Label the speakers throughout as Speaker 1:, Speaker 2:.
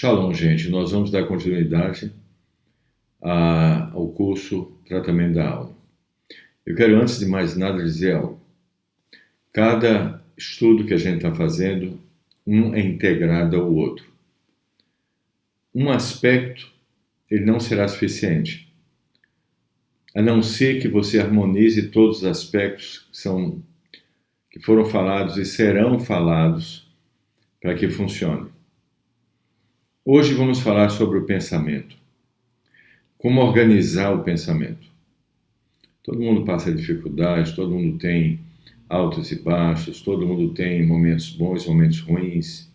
Speaker 1: Shalom, gente. Nós vamos dar continuidade ao curso Tratamento da Alma. Eu quero, antes de mais nada, dizer algo. Cada estudo que a gente está fazendo, um é integrado ao outro. Um aspecto, ele não será suficiente, a não ser que você harmonize todos os aspectos que foram falados e serão falados para que funcione. Hoje vamos falar sobre o pensamento. Como organizar o pensamento. Todo mundo passa dificuldade, todo mundo tem altos e baixos, todo mundo tem momentos bons, momentos ruins.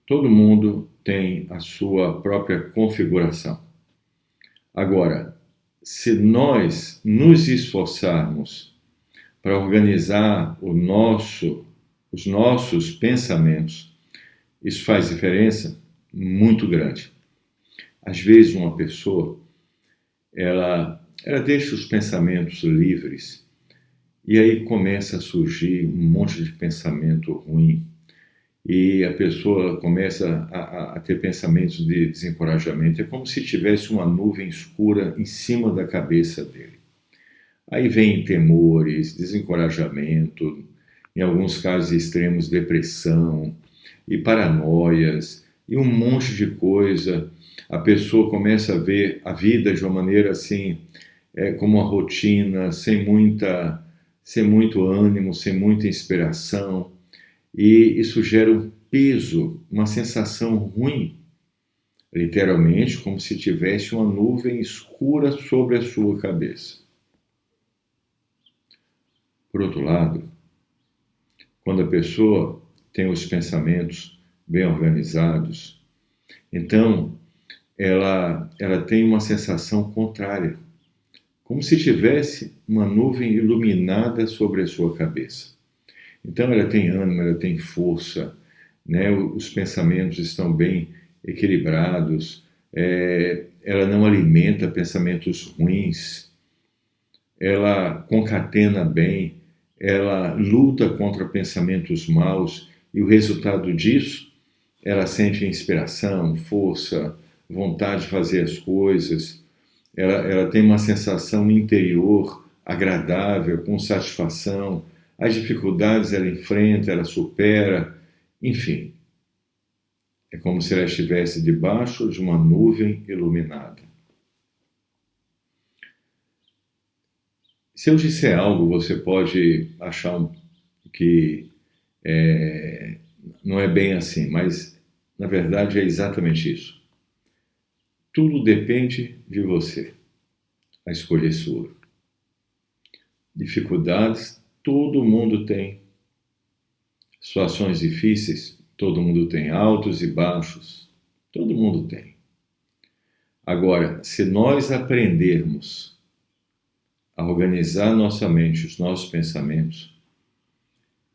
Speaker 1: Todo mundo tem a sua própria configuração. Agora, se nós nos esforçarmos para organizar os nossos pensamentos, isso faz diferença muito grande. Às vezes uma pessoa, ela deixa os pensamentos livres e aí começa a surgir um monte de pensamento ruim e a pessoa começa a ter pensamentos de desencorajamento. É como se tivesse uma nuvem escura em cima da cabeça dele. Aí vem temores, desencorajamento, em alguns casos extremos, depressão e paranoias, e um monte de coisa. A pessoa começa a ver a vida de uma maneira assim, como uma rotina, sem muito ânimo, sem muita inspiração, e isso gera um peso, uma sensação ruim, literalmente como se tivesse uma nuvem escura sobre a sua cabeça. Por outro lado, quando a pessoa tem os pensamentos bem organizados, então ela tem uma sensação contrária, como se tivesse uma nuvem iluminada sobre a sua cabeça. Então ela tem ânimo, ela tem força, né? Os pensamentos estão bem equilibrados, ela não alimenta pensamentos ruins, ela concatena bem, ela luta contra pensamentos maus, e o resultado disso, ela sente inspiração, força, vontade de fazer as coisas, ela tem uma sensação interior agradável, com satisfação, as dificuldades ela enfrenta, ela supera, enfim. É como se ela estivesse debaixo de uma nuvem iluminada. Se eu disser algo, você pode achar que não é bem assim, mas na verdade é exatamente isso. Tudo depende de você. A escolha é sua. Dificuldades, todo mundo tem. Situações difíceis, todo mundo tem. Altos e baixos, todo mundo tem. Agora, se nós aprendermos a organizar nossa mente, os nossos pensamentos,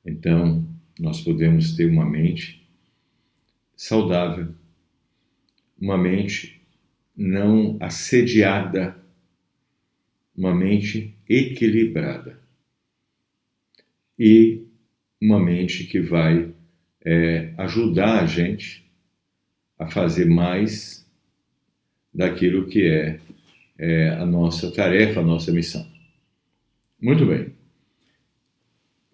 Speaker 1: então nós podemos ter uma mente saudável, uma mente não assediada, uma mente equilibrada e uma mente que vai ajudar a gente a fazer mais daquilo que é a nossa tarefa, a nossa missão. Muito bem.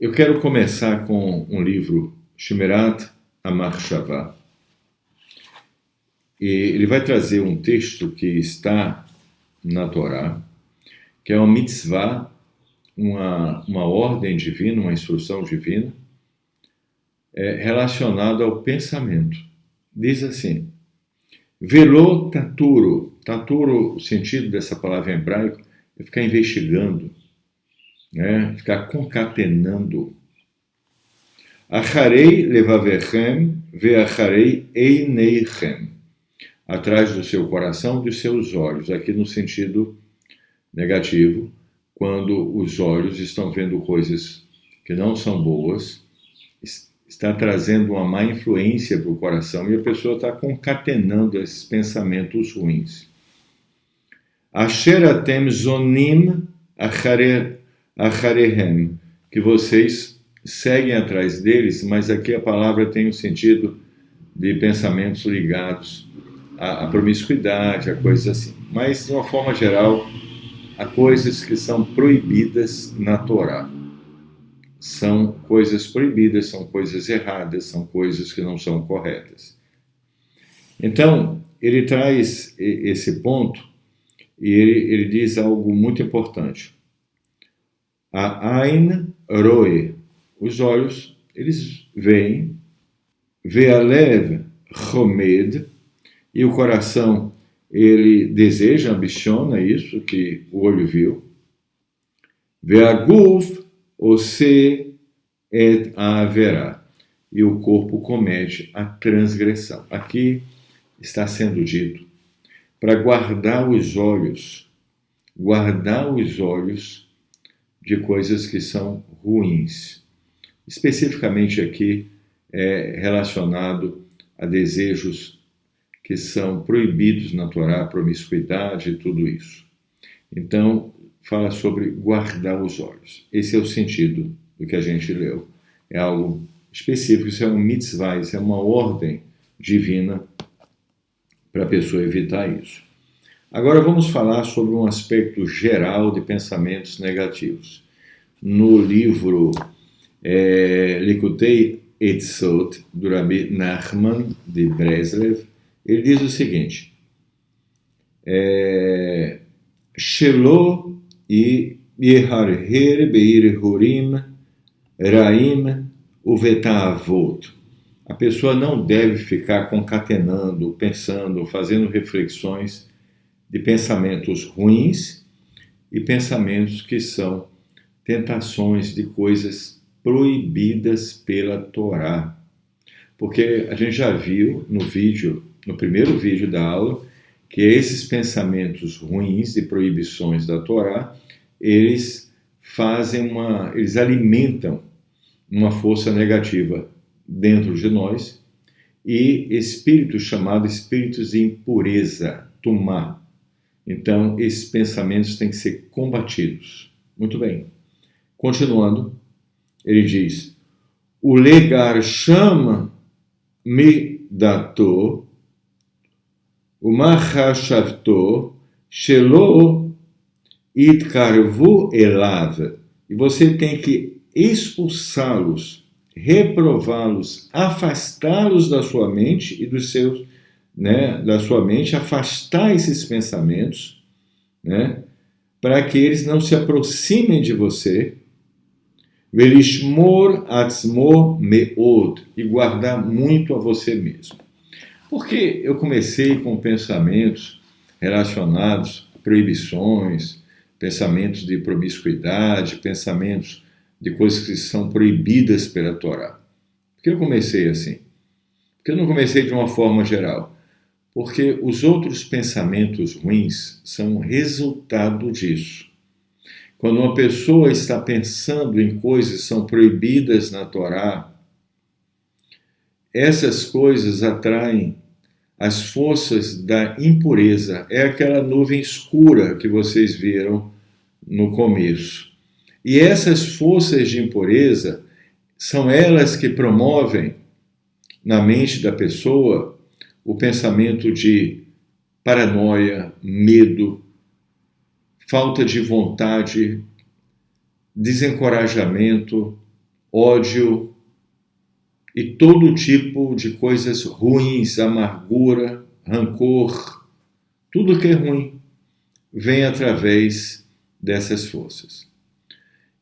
Speaker 1: Eu quero começar com um livro, Shemirat HaMachshavah, e ele vai trazer um texto que está na Torá, que é uma mitzvah, uma ordem divina, uma instrução divina, relacionada ao pensamento. Diz assim, Velo taturo. Taturo, o sentido dessa palavra em hebraico é ficar investigando, né? Ficar concatenando. Acharei levavechem veacharei eineichem. Atrás do seu coração, dos seus olhos. Aqui no sentido negativo, quando os olhos estão vendo coisas que não são boas, está trazendo uma má influência para o coração e a pessoa está concatenando esses pensamentos ruins. Asher atem zonim acharehem, que vocês seguem atrás deles, mas aqui a palavra tem o sentido de pensamentos ligados à promiscuidade, a coisas assim. Mas, de uma forma geral, há coisas que são proibidas na Torá. São coisas proibidas, são coisas erradas, são coisas que não são corretas. Então, ele traz esse ponto e ele diz algo muito importante. A Ain Roe, os olhos, eles veem, Ve'alev Chomed, e o coração, ele deseja, ambiciona isso que o olho viu. Ve'aguf ose et haverá, e o corpo comete a transgressão. Aqui está sendo dito para guardar os olhos de coisas que são ruins. Especificamente aqui é relacionado a desejos que são proibidos na Torá, promiscuidade e tudo isso. Então, fala sobre guardar os olhos. Esse é o sentido do que a gente leu. É algo específico, isso é um mitzvah, isso é uma ordem divina para a pessoa evitar isso. Agora vamos falar sobre um aspecto geral de pensamentos negativos. No livro Likutei Etzot, do Rabi Nachman de Breslev, ele diz o seguinte: Shelo e Yeharher Beir Hurim Raim Uvetavot. A pessoa não deve ficar concatenando, pensando, fazendo reflexões de pensamentos ruins e pensamentos que são tentações de coisas proibidas pela Torá. Porque a gente já viu no primeiro vídeo da aula, que esses pensamentos ruins e proibições da Torá, eles alimentam uma força negativa dentro de nós e espíritos chamados espíritos de impureza, tumá. Então, esses pensamentos têm que ser combatidos. Muito bem. Continuando, ele diz: o legar chama me dato, o mahashavto, shelo itkarvu elav. E você tem que expulsá-los, reprová-los, afastá-los da sua mente e dos seus, da sua mente, afastar esses pensamentos, para que eles não se aproximem de você, velishmor atzmo meod, e guardar muito a você mesmo. Porque eu comecei com pensamentos relacionados a proibições, pensamentos de promiscuidade, pensamentos de coisas que são proibidas pela Torá. Por que eu comecei assim? Porque eu não comecei de uma forma geral. Porque os outros pensamentos ruins são resultado disso. Quando uma pessoa está pensando em coisas que são proibidas na Torá, essas coisas atraem as forças da impureza. É aquela nuvem escura que vocês viram no começo. E essas forças de impureza são elas que promovem na mente da pessoa o pensamento de paranoia, medo, falta de vontade, desencorajamento, ódio e todo tipo de coisas ruins, amargura, rancor, tudo que é ruim vem através dessas forças.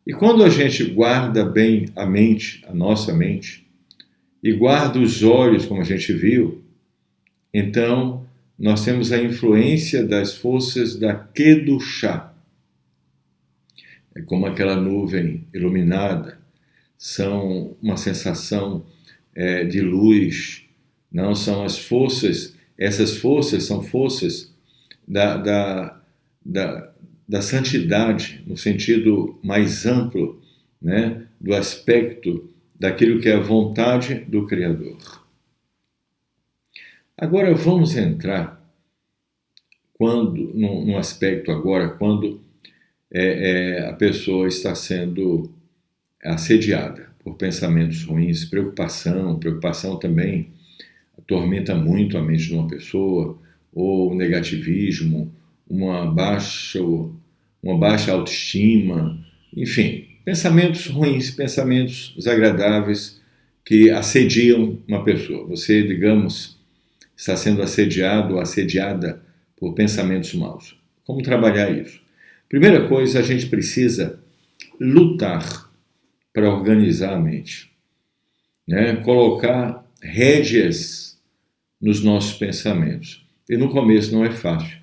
Speaker 1: E quando a gente guarda bem a mente, a nossa mente, e guarda os olhos, como a gente viu, então nós temos a influência das forças da Kedushá. É como aquela nuvem iluminada, são uma sensação de luz, não são as forças, essas forças são forças da santidade, no sentido mais amplo, do aspecto daquilo que é a vontade do Criador. Agora vamos entrar num aspecto agora, quando a pessoa está sendo assediada por pensamentos ruins, preocupação também atormenta muito a mente de uma pessoa, ou o negativismo, uma baixa autoestima, enfim, pensamentos ruins, pensamentos desagradáveis que assediam uma pessoa. Você, digamos, está sendo assediado ou assediada por pensamentos maus. Como trabalhar isso? Primeira coisa, a gente precisa lutar para organizar a mente, né? Colocar rédeas nos nossos pensamentos. E no começo não é fácil,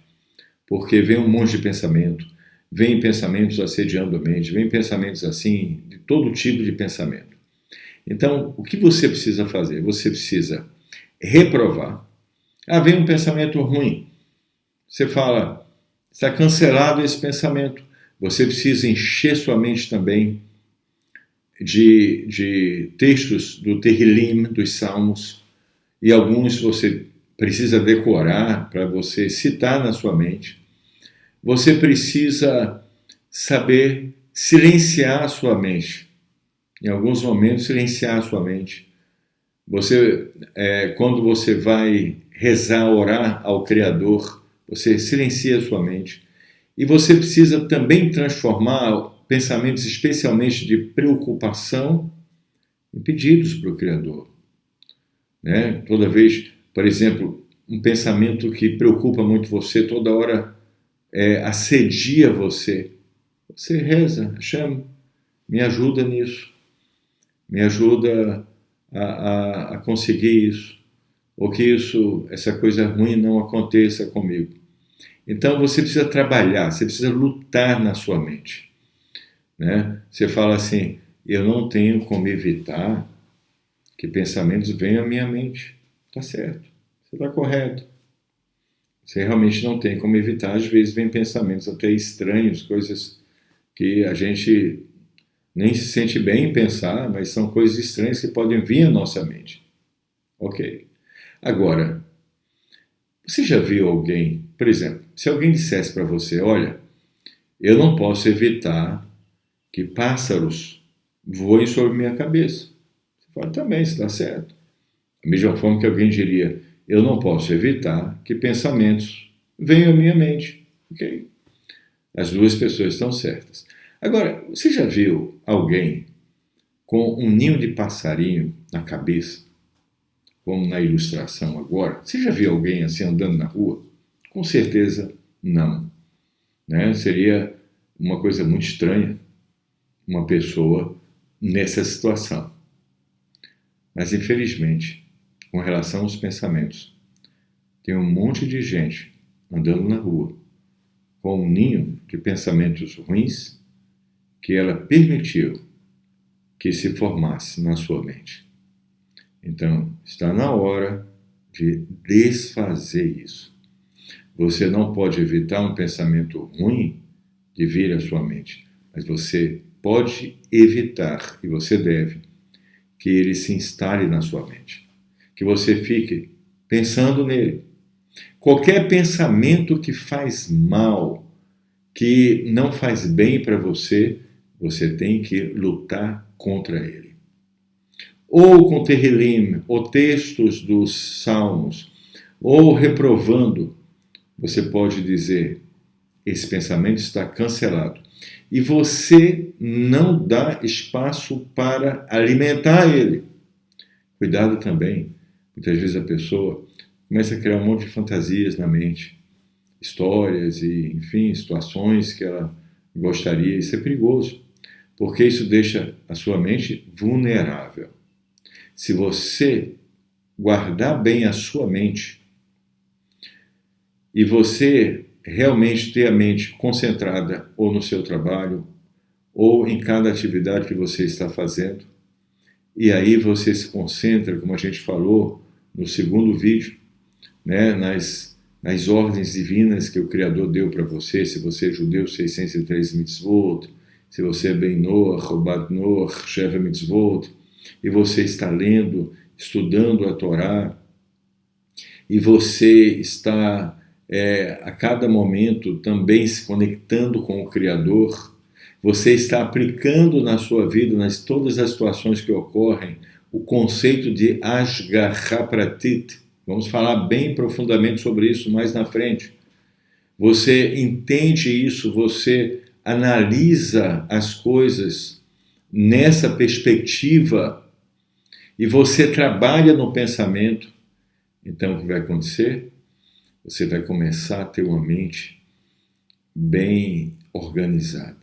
Speaker 1: porque vem um monte de pensamento, vem pensamentos assediando a mente, vem pensamentos assim, de todo tipo de pensamento. Então, o que você precisa fazer? Você precisa reprovar. Vem um pensamento ruim. Você fala, está cancelado esse pensamento. Você precisa encher sua mente também de textos do Tehillim, dos Salmos, e alguns você precisa decorar para você citar na sua mente. Você precisa saber silenciar a sua mente. Em alguns momentos, silenciar a sua mente. Quando você vai rezar, orar ao Criador, você silencia a sua mente. E você precisa também transformar pensamentos, especialmente de preocupação, em pedidos para o Criador. Né? Toda vez, por exemplo, um pensamento que preocupa muito você, toda hora assedia você. Você reza, Hashem, me ajuda nisso. Me ajuda a conseguir isso. Ou que essa coisa ruim não aconteça comigo. Então você precisa trabalhar, você precisa lutar na sua mente. Né? Você fala assim, eu não tenho como evitar que pensamentos venham à minha mente. Está certo, você está correto. Você realmente não tem como evitar, às vezes vem pensamentos até estranhos, coisas que a gente nem se sente bem em pensar, mas são coisas estranhas que podem vir à nossa mente. Ok. Agora, você já viu alguém, por exemplo, se alguém dissesse para você, olha, eu não posso evitar que pássaros voem sobre minha cabeça. Você fala, também, está certo. Da mesma forma que alguém diria, eu não posso evitar que pensamentos venham à minha mente. Ok? As duas pessoas estão certas. Agora, você já viu alguém com um ninho de passarinho na cabeça, como na ilustração agora? Você já viu alguém assim andando na rua? Com certeza não. Né? Seria uma coisa muito estranha uma pessoa nessa situação. Mas, infelizmente, com relação aos pensamentos, tem um monte de gente andando na rua com um ninho de pensamentos ruins que ela permitiu que se formasse na sua mente. Então, está na hora de desfazer isso. Você não pode evitar um pensamento ruim de vir à sua mente, mas você pode evitar, e você deve, que ele se instale na sua mente. Que você fique pensando nele. Qualquer pensamento que faz mal, que não faz bem para você, você tem que lutar contra ele. Ou com Tehillim, ou textos dos Salmos, ou reprovando, você pode dizer, esse pensamento está cancelado. E você não dá espaço para alimentar ele. Cuidado também, muitas vezes a pessoa começa a criar um monte de fantasias na mente, histórias e, enfim, situações que ela gostaria. Isso é perigoso, porque isso deixa a sua mente vulnerável. Se você guardar bem a sua mente e você realmente ter a mente concentrada ou no seu trabalho ou em cada atividade que você está fazendo, e aí você se concentra, como a gente falou no segundo vídeo, né, nas ordens divinas que o Criador deu para você. Se você é judeu, 603 mitzvot, se você é Ben Noach, Bad Noach, Sheva mitzvot, e você está lendo, estudando a Torá, e você está a cada momento também se conectando com o Criador, você está aplicando na sua vida, todas as situações que ocorrem, o conceito de Ashgaha Pratit. Vamos falar bem profundamente sobre isso mais na frente. Você entende isso, você analisa as coisas nessa perspectiva e você trabalha no pensamento. Então, o que vai acontecer? Você vai começar a ter uma mente bem organizada.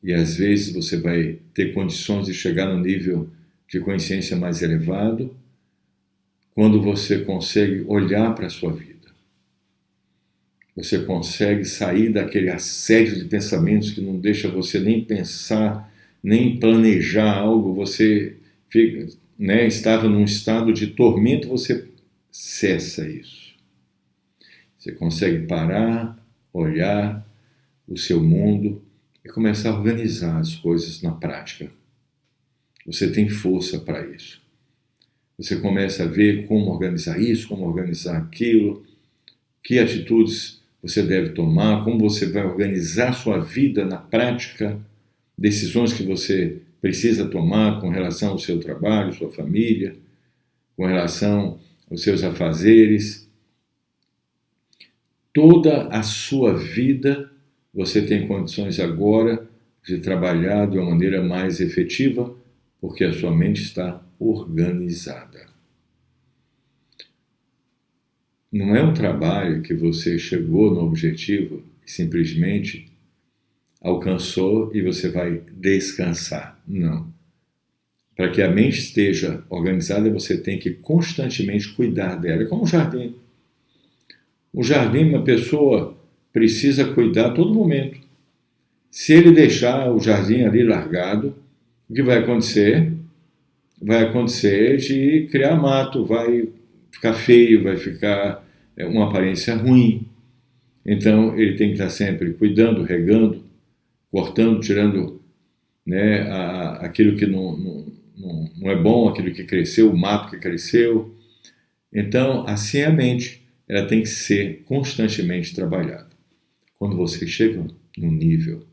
Speaker 1: E às vezes você vai ter condições de chegar no nível de consciência mais elevado quando você consegue olhar para a sua vida. Você consegue sair daquele assédio de pensamentos que não deixa você nem pensar, nem planejar algo. Você fica, estava num estado de tormento, você cessa isso. Você consegue parar, olhar o seu mundo e começar a organizar as coisas na prática. Você tem força para isso. Você começa a ver como organizar isso, como organizar aquilo, que atitudes você deve tomar, como você vai organizar sua vida na prática, decisões que você precisa tomar com relação ao seu trabalho, sua família, com relação aos seus afazeres. Toda a sua vida você tem condições agora de trabalhar de uma maneira mais efetiva, porque a sua mente está organizada. Não é um trabalho que você chegou no objetivo e simplesmente alcançou e você vai descansar. Não. Para que a mente esteja organizada, você tem que constantemente cuidar dela. É como um jardim. Um jardim, uma pessoa precisa cuidar a todo momento. Se ele deixar o jardim ali largado, o que vai acontecer? Vai acontecer de criar mato, vai ficar feio, vai ficar uma aparência ruim. Então, ele tem que estar sempre cuidando, regando, cortando, tirando aquilo que não é bom, aquilo que cresceu, o mato que cresceu. Então, assim é a mente. Ela tem que ser constantemente trabalhada. Quando você chega no nível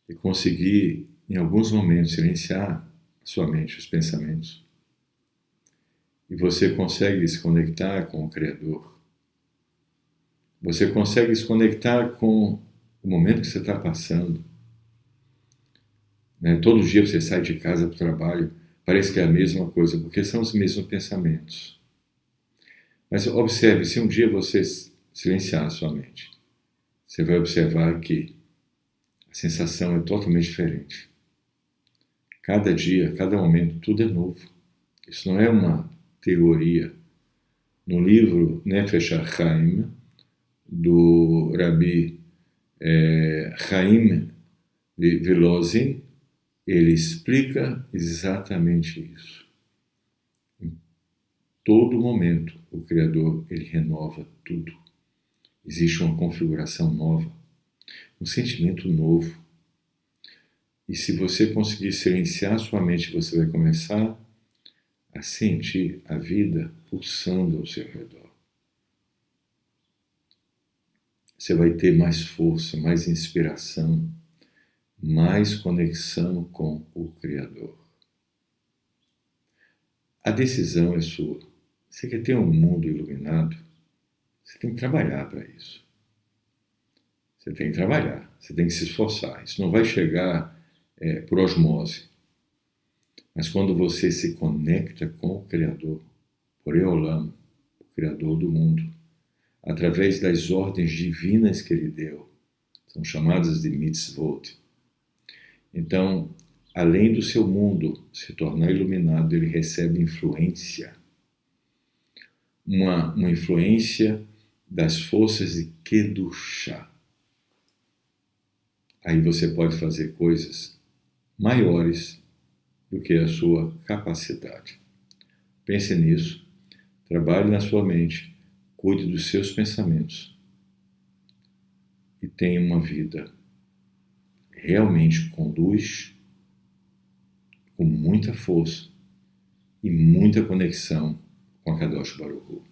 Speaker 1: de conseguir, em alguns momentos, silenciar a sua mente, os pensamentos, e você consegue se conectar com o Criador, você consegue se conectar com o momento que você está passando. Todo dia você sai de casa para o trabalho, parece que é a mesma coisa, porque são os mesmos pensamentos. Mas observe, se um dia você silenciar a sua mente, você vai observar que a sensação é totalmente diferente. Cada dia, cada momento, tudo é novo. Isso não é uma teoria. No livro Nefesh HaChaim, do Rabi Chaim de Velozin, ele explica exatamente isso. Em todo momento, o Criador, ele renova tudo. Existe uma configuração nova, um sentimento novo. E se você conseguir silenciar sua mente, você vai começar a sentir a vida pulsando ao seu redor. Você vai ter mais força, mais inspiração, mais conexão com o Criador. A decisão é sua. Você quer ter um mundo iluminado? Você tem que trabalhar para isso. Você tem que trabalhar, você tem que se esforçar. Isso não vai chegar por osmose. Mas quando você se conecta com o Criador, por Eolam, o Criador do mundo, através das ordens divinas que Ele deu, são chamadas de mitzvot. Então, além do seu mundo se tornar iluminado, ele recebe influência. Uma influência das forças de Kedushá. Aí você pode fazer coisas maiores do que a sua capacidade. Pense nisso, trabalhe na sua mente, cuide dos seus pensamentos e tenha uma vida realmente com luz, com muita força e muita conexão com a Kadosh Baruch Hu.